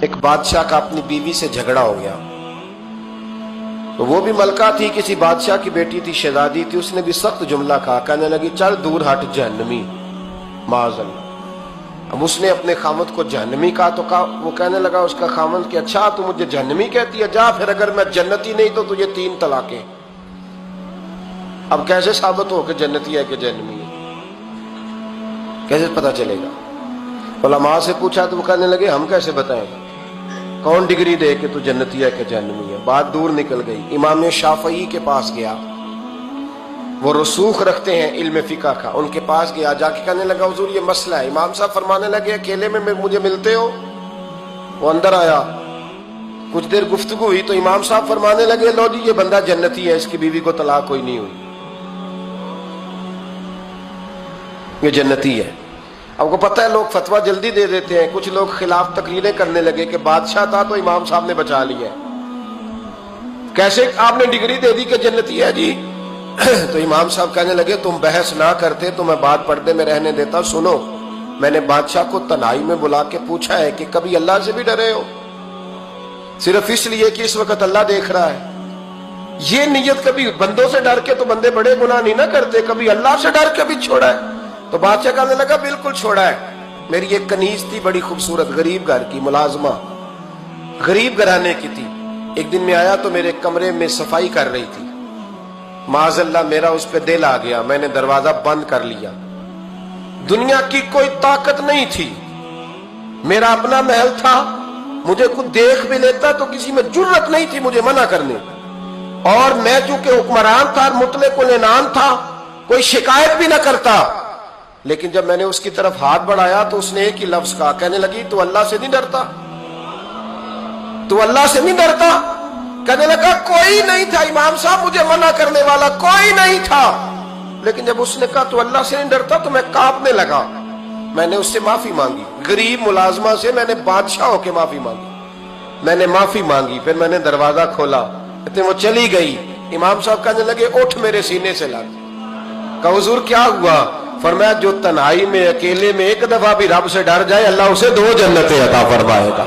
ایک بادشاہ کا اپنی بیوی سے جھگڑا ہو گیا، تو وہ بھی ملکہ تھی، کسی بادشاہ کی بیٹی تھی، شہزادی تھی، اس نے بھی سخت جملہ کہا، کہنے لگی چل دور ہٹ جہنمی، معاذ اللہ۔ اب اس نے اپنے خامد کو جہنمی کہا تو وہ کہنے لگا اس کا خامد کہ اچھا تو مجھے جہنمی کہتی ہے، جا پھر اگر میں جنتی نہیں تو تجھے 3 طلاقیں۔ اب کیسے ثابت ہو کہ جنتی ہے کہ جہنمی ہے؟ کیسے پتا چلے گا؟ علماء سے پوچھا تو وہ کہنے لگے ہم کیسے بتائیں، کون ڈگری دے کہ تو جنتی ہے کہ جہنمی ہے؟ بات دور نکل گئی۔ امام شافعی کے پاس گیا، وہ رسوخ رکھتے ہیں علم فقہ کا، ان کے پاس گیا، جا کے کہنے لگا حضور یہ مسئلہ ہے۔ امام صاحب فرمانے لگے اکیلے میں مجھے ملتے ہو؟ وہ اندر آیا، کچھ دیر گفتگو ہوئی تو امام صاحب فرمانے لگے لو جی یہ بندہ جنتی ہے، اس کی بیوی کو طلاق کوئی نہیں ہوئی، یہ جنتی ہے۔ آپ کو پتہ ہے لوگ فتویٰ جلدی دے دیتے ہیں، کچھ لوگ خلاف تقریریں کرنے لگے کہ بادشاہ تھا تو امام صاحب نے بچا لیا ہے، کیسے آپ نے ڈگری دے دی کہ جنتی ہے جی؟ تو امام صاحب کہنے لگے تم بحث نہ کرتے تو میں بات پردے میں رہنے دیتا۔ سنو، میں نے بادشاہ کو تنہائی میں بلا کے پوچھا ہے کہ کبھی اللہ سے بھی ڈرے ہو؟ صرف اس لیے کہ اس وقت اللہ دیکھ رہا ہے۔ یہ نیت کبھی بندوں سے ڈر کے تو بندے بڑے گناہ نہیں نہ کرتے، کبھی اللہ سے ڈر کے بھی چھوڑا ہے؟ تو بادشاہ کہنے لگا بالکل چھوڑا ہے۔ میری ایک کنیز تھی بڑی خوبصورت، غریب گھر کی ملازمہ، غریب گھرانے کی تھی۔ ایک دن میں آیا تو میرے کمرے میں صفائی کر رہی تھی، معاذ اللہ میرا اس پہ دل آ گیا، میں نے دروازہ بند کر لیا۔ دنیا کی کوئی طاقت نہیں تھی، میرا اپنا محل تھا، مجھے کچھ دیکھ بھی لیتا تو کسی میں جرت نہیں تھی مجھے منع کرنے، اور میں چونکہ حکمران تھا، مطلق العنان تھا، کوئی شکایت بھی نہ کرتا۔ لیکن جب میں نے اس کی طرف ہاتھ بڑھایا تو اس نے ایک ہی لفظ کہا، کہنے لگی تو اللہ سے نہیں ڈرتا؟ تو اللہ سے نہیں ڈرتا؟ کہنے لگا کوئی نہیں تھا امام صاحب مجھے منع کرنے والا، کوئی نہیں تھا۔ لیکن جب اس نے کہا تو اللہ سے نہیں ڈرتا تو میں کانپنے لگا۔ میں نے اس سے معافی مانگی، غریب ملازمہ سے میں نے بادشاہ ہو کے معافی مانگی، میں نے معافی مانگی، پھر میں نے دروازہ کھولا، اتنے وہ چلی گئی۔ امام صاحب کہنے لگے اٹھ میرے سینے سے لگ۔ کہا حضور کیا ہوا؟ فرمایا جو تنہائی میں اکیلے میں ایک دفعہ بھی رب سے ڈر جائے اللہ اسے 2 جنتیں عطا فرمائے گا۔